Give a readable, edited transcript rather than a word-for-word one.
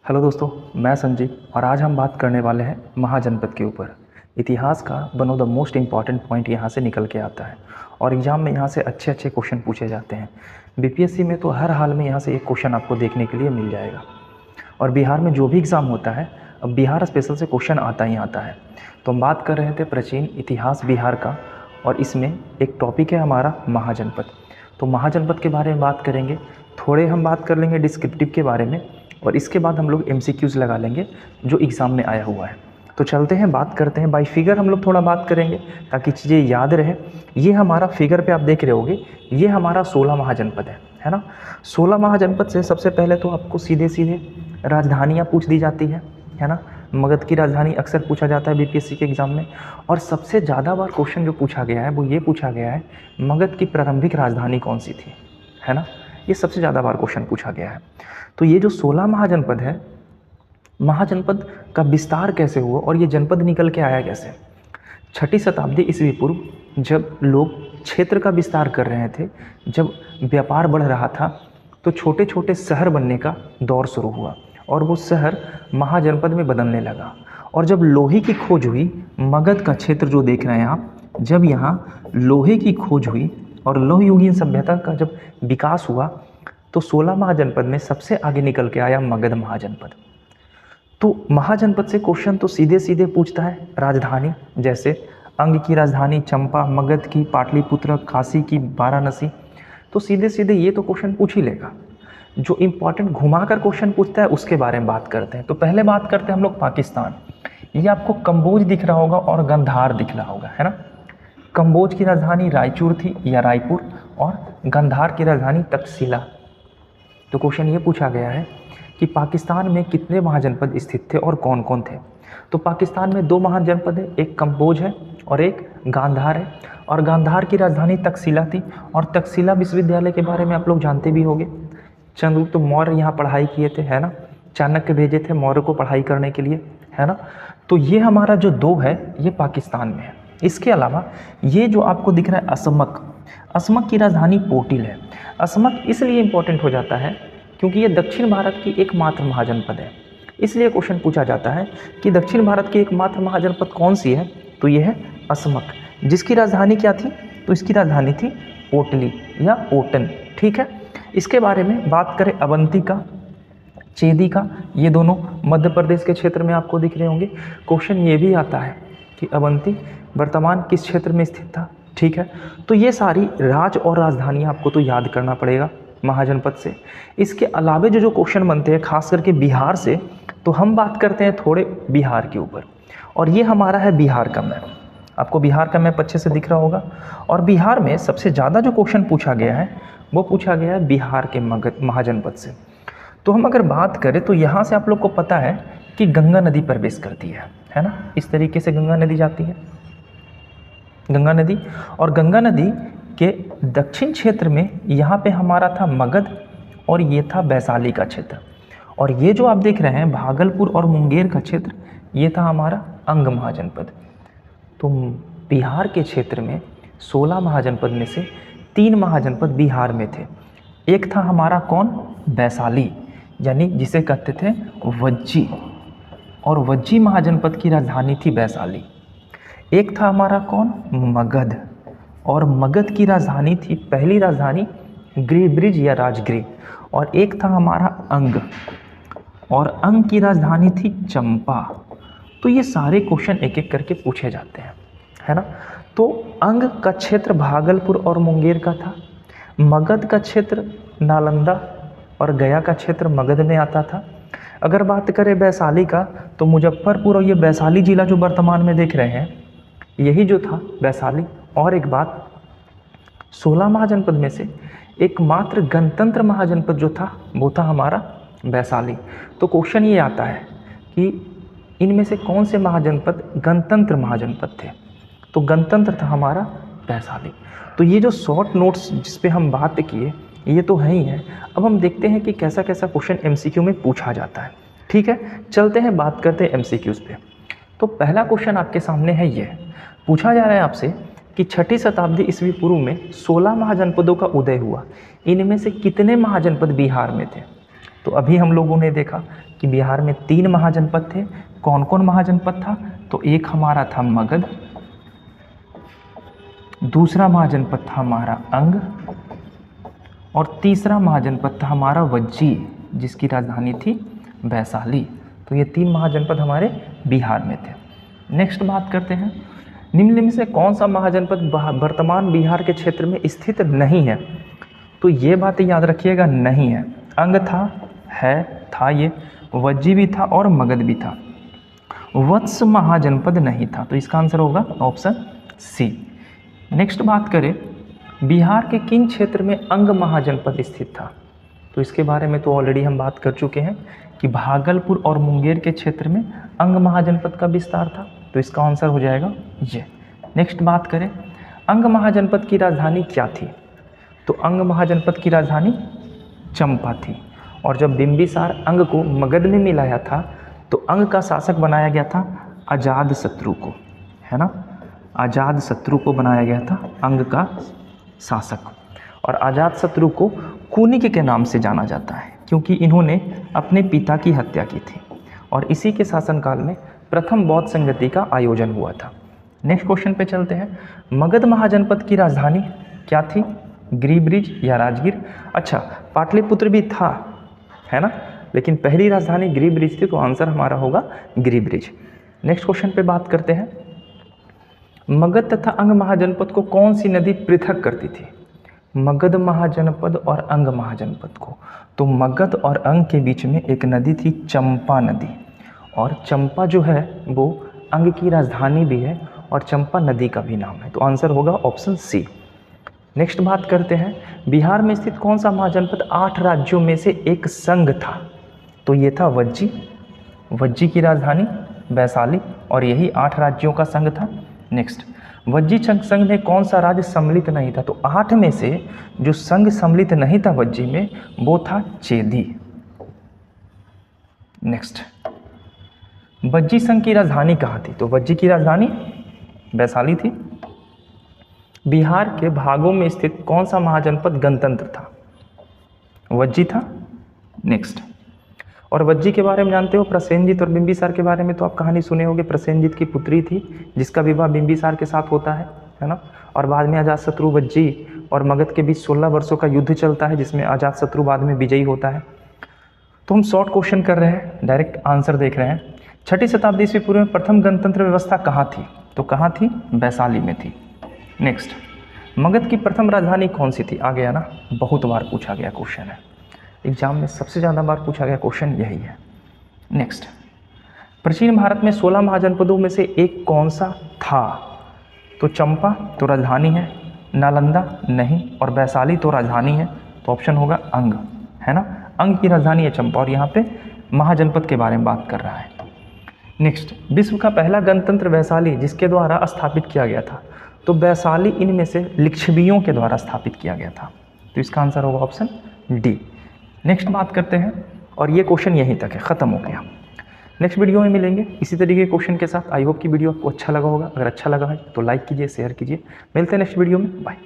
Hello दोस्तों, मैं संजीव और आज हम बात करने वाले हैं महाजनपद के ऊपर। इतिहास का one of the most important point यहाँ से निकल के आता है और एग्ज़ाम में यहाँ से अच्छे अच्छे क्वेश्चन पूछे जाते हैं। बीपीएससी में तो हर हाल में यहाँ से एक क्वेश्चन आपको देखने के लिए मिल जाएगा और बिहार में जो भी एग्ज़ाम होता है, अब बिहार स्पेशल से क्वेश्चन आता ही आता है। तो हम बात कर रहे थे प्राचीन इतिहास बिहार का और इसमें एक टॉपिक है हमारा महाजनपद। तो महाजनपद के बारे में बात करेंगे, थोड़े हम बात कर लेंगे डिस्क्रिप्टिव के बारे में और इसके बाद हम लोग एमसीक्यूज़ लगा लेंगे जो एग्ज़ाम में आया हुआ है। तो चलते हैं, बात करते हैं। बाय फिगर हम लोग थोड़ा बात करेंगे ताकि चीज़ें याद रहे। ये हमारा फिगर पे आप देख रहे होगे, ये हमारा 16 महाजनपद है ना। 16 महाजनपद से सबसे पहले तो आपको सीधे सीधे राजधानियाँ पूछ दी जाती है ना। मगध की राजधानी अक्सर पूछा जाता है बीपीएससी के एग्ज़ाम में और सबसे ज़्यादा बार क्वेश्चन जो पूछा गया है वो ये पूछा गया है, मगध की प्रारंभिक राजधानी कौन सी थी, है ना। ये सबसे ज़्यादा बार क्वेश्चन पूछा गया है। तो ये जो 16 महाजनपद है, महाजनपद का विस्तार कैसे हुआ और ये जनपद निकल के आया कैसे। 6ठी शताब्दी ईस्वी पूर्व जब लोग क्षेत्र का विस्तार कर रहे थे, जब व्यापार बढ़ रहा था, तो छोटे छोटे शहर बनने का दौर शुरू हुआ और वो शहर महाजनपद में बदलने लगा। और जब लोहे की खोज हुई, मगध का क्षेत्र जो देख रहे हैं आप, जब यहाँ लोहे की खोज हुई और लौह युगीन सभ्यता का जब विकास हुआ, तो 16 महाजनपद में सबसे आगे निकल के आया मगध महाजनपद। तो महाजनपद से क्वेश्चन तो सीधे सीधे पूछता है राजधानी, जैसे अंग की राजधानी चंपा, मगध की पाटलिपुत्र, काशी की वाराणसी। तो सीधे सीधे ये तो क्वेश्चन पूछ ही लेगा। जो इम्पॉर्टेंट घुमाकर क्वेश्चन पूछता है उसके बारे में बात करते हैं। तो पहले बात करते हैं हम लोग पाकिस्तान। ये आपको कंबोज दिख रहा होगा और गंधार दिख रहा होगा, है ना। कंबोज की राजधानी रायचूर थी या रायपुर और गंधार की राजधानी तक्षशिला। तो क्वेश्चन ये पूछा गया है कि पाकिस्तान में कितने महाजनपद स्थित थे और कौन कौन थे। तो पाकिस्तान में 2 महाजनपद है, एक कंबोज है और एक गांधार है। और गांधार की राजधानी तक्षशिला थी और तक्षशिला विश्वविद्यालय के बारे में आप लोग जानते भी होंगे। चंद्रगुप्त मौर्य यहाँ पढ़ाई किए थे, है ना। चाणक्य भेजे थे मौर्य को पढ़ाई करने के लिए, है ना। तो ये हमारा जो 2 है ये पाकिस्तान में है। इसके अलावा ये जो आपको दिख रहा है असमक, असमक की राजधानी पोटिल है। असमक इसलिए इम्पोर्टेंट हो जाता है क्योंकि ये दक्षिण भारत की एकमात्र महाजनपद है। इसलिए क्वेश्चन पूछा जाता है कि दक्षिण भारत की एकमात्र महाजनपद कौन सी है, तो ये है असमक, जिसकी राजधानी क्या थी, तो इसकी राजधानी थी पोटली या पोटन, ठीक है। इसके बारे में बात करें अवंतिका, चेदिका, ये दोनों मध्य प्रदेश के क्षेत्र में आपको दिख रहे होंगे। क्वेश्चन ये भी आता है कि अवंती वर्तमान किस क्षेत्र में स्थित था, ठीक है। तो ये सारी राज और राजधानियाँ आपको तो याद करना पड़ेगा महाजनपद से। इसके अलावे जो क्वेश्चन बनते हैं खास करके बिहार से, तो हम बात करते हैं थोड़े बिहार के ऊपर। और ये हमारा है बिहार का मैप। आपको बिहार का मैप अच्छे से दिख रहा होगा। और बिहार में सबसे ज़्यादा जो क्वेश्चन पूछा गया है वो पूछा गया है बिहार के मगध महाजनपद से। तो हम अगर बात करें तो यहाँ से आप लोग को पता है कि गंगा नदी प्रवेश करती है ना। इस तरीके से गंगा नदी जाती है, गंगा नदी। और गंगा नदी के दक्षिण क्षेत्र में यहाँ पे हमारा था मगध और ये था वैशाली का क्षेत्र। और ये जो आप देख रहे हैं भागलपुर और मुंगेर का क्षेत्र, ये था हमारा अंग महाजनपद। तो बिहार के क्षेत्र में 16 महाजनपद में से 3 महाजनपद बिहार में थे। एक था हमारा कौन, वैशाली, यानी जिसे कहते थे वज्जी, और वज्जी महाजनपद की राजधानी थी वैशाली। एक था हमारा कौन, मगध, और मगध की राजधानी थी, पहली राजधानी गृहब्रिज या राजगृह। और एक था हमारा अंग, और अंग की राजधानी थी चंपा। तो ये सारे क्वेश्चन एक एक करके पूछे जाते हैं, है ना। तो अंग का क्षेत्र भागलपुर और मुंगेर का था। मगध का क्षेत्र नालंदा और गया का क्षेत्र मगध में आता था। अगर बात करें वैशाली का, तो मुजफ्फरपुर और ये वैशाली जिला जो वर्तमान में देख रहे हैं, यही जो था वैशाली। और एक बात, 16 महाजनपद में से एकमात्र गणतंत्र महाजनपद जो था वो था हमारा वैशाली। तो क्वेश्चन ये आता है कि इनमें से कौन से महाजनपद गणतंत्र महाजनपद थे, तो गणतंत्र था हमारा वैशाली। तो ये जो शॉर्ट नोट्स जिस पे हम बात किए ये तो है ही है। अब हम देखते हैं कि कैसा कैसा क्वेश्चन एमसीक्यू में पूछा जाता है, ठीक है। चलते हैं, बात करते हैं एमसीक्यूज़ पे। तो पहला क्वेश्चन आपके सामने है, ये पूछा जा रहा है आपसे कि 6ठी शताब्दी ईस्वी पूर्व में 16 महाजनपदों का उदय हुआ, इनमें से कितने महाजनपद बिहार में थे। तो अभी हम लोगों ने देखा कि बिहार में 3 महाजनपद थे। कौन कौन महाजनपद था? तो एक हमारा था मगध, दूसरा महाजनपद था हमारा अंग, और तीसरा महाजनपद था हमारा वज्जी, जिसकी राजधानी थी वैशाली। तो ये 3 महाजनपद हमारे बिहार में थे। नेक्स्ट बात करते हैं, निम्न में से कौन सा महाजनपद वर्तमान बिहार के क्षेत्र में स्थित नहीं है? तो ये बातें याद रखिएगा, नहीं है। अंग था, है, था, ये वज्जी भी था और मगध भी था। वत्स महाजनपद नहीं था, तो इसका आंसर होगा ऑप्शन सी। नेक्स्ट बात करें, बिहार के किन क्षेत्र में अंग महाजनपद स्थित था? तो इसके बारे में तो ऑलरेडी हम बात कर चुके हैं कि भागलपुर और मुंगेर के क्षेत्र में अंग महाजनपद का विस्तार था, तो इसका आंसर हो जाएगा ये। नेक्स्ट बात करें, अंग महाजनपद की राजधानी क्या थी? तो अंग महाजनपद की राजधानी चंपा थी। और जब बिंबिसार अंग को मगध में मिलाया था तो अंग का शासक बनाया गया था अजातशत्रु को, है ना। अजातशत्रु को बनाया गया था अंग का शासक। और अजातशत्रु को कुनिक के नाम से जाना जाता है क्योंकि इन्होंने अपने पिता की हत्या की थी और इसी के शासनकाल में प्रथम बौद्ध संगति का आयोजन हुआ था। नेक्स्ट क्वेश्चन पे चलते हैं, मगध महाजनपद की राजधानी क्या थी? गिरिब्रिज या राजगीर? अच्छा, पाटलिपुत्र भी था, है ना, लेकिन पहली राजधानी गिरिब्रिज थी, तो आंसर हमारा होगा गिरिब्रिज। नेक्स्ट क्वेश्चन पे बात करते हैं, मगध तथा अंग महाजनपद को कौन सी नदी पृथक करती थी? मगध महाजनपद और अंग महाजनपद को, तो मगध और अंग के बीच में एक नदी थी चंपा नदी, और चंपा जो है वो अंग की राजधानी भी है और चंपा नदी का भी नाम है, तो आंसर होगा ऑप्शन सी। नेक्स्ट बात करते हैं, बिहार में स्थित कौन सा महाजनपद 8 राज्यों में से एक संघ था? तो ये था वज्जी, वज्जी की राजधानी वैशाली, और यही 8 राज्यों का संघ था। नेक्स्ट, वज्जी संघ में कौन सा राज्य सम्मिलित नहीं था? तो 8 में से जो संघ सम्मिलित नहीं था वज्जी में वो था चेदी। नेक्स्ट, वज्जी संघ की राजधानी कहाँ थी? तो वज्जी की राजधानी वैशाली थी। बिहार के भागों में स्थित कौन सा महाजनपद गणतंत्र था? वज्जी था। नेक्स्ट, और वज्जी के बारे में जानते हो, प्रसेनजीत और बिंबिसार के बारे में तो आप कहानी सुने होंगे। प्रसेनजीत की पुत्री थी जिसका विवाह बिंबिसार के साथ होता है ना, और बाद में अजातशत्रु वज्जी और मगध के बीच 16 वर्षों का युद्ध चलता है जिसमें अजातशत्रु बाद में विजयी होता है। तो हम शॉर्ट क्वेश्चन कर रहे हैं, डायरेक्ट आंसर देख रहे हैं। 6ठी शताब्दी ईस्वी पूर्व में प्रथम गणतंत्र व्यवस्था कहाँ थी? तो कहाँ थी? वैशाली में थी। नेक्स्ट, मगध की प्रथम राजधानी कौन सी थी? आ गया ना, बहुत बार पूछा गया क्वेश्चन है, एग्जाम में सबसे ज़्यादा बार पूछा गया क्वेश्चन यही है। नेक्स्ट, प्राचीन भारत में 16 महाजनपदों में से एक कौन सा था? तो चंपा तो राजधानी है, नालंदा नहीं, और वैशाली तो राजधानी है, तो ऑप्शन होगा अंग, है ना। अंग की राजधानी है चंपा, और यहाँ पे महाजनपद के बारे में बात कर रहा है। नेक्स्ट, विश्व का पहला गणतंत्र वैशाली जिसके द्वारा स्थापित किया गया था? तो वैशाली इनमें से लिच्छवियों के द्वारा स्थापित किया गया था, तो इसका आंसर होगा ऑप्शन डी। नेक्स्ट बात करते हैं, और ये क्वेश्चन यहीं तक है, ख़त्म हो गया। नेक्स्ट वीडियो में मिलेंगे इसी तरीके के क्वेश्चन के साथ। आई होप कि वीडियो आपको अच्छा लगा होगा। अगर अच्छा लगा है तो लाइक कीजिए, शेयर कीजिए। मिलते हैं नेक्स्ट वीडियो में, बाय।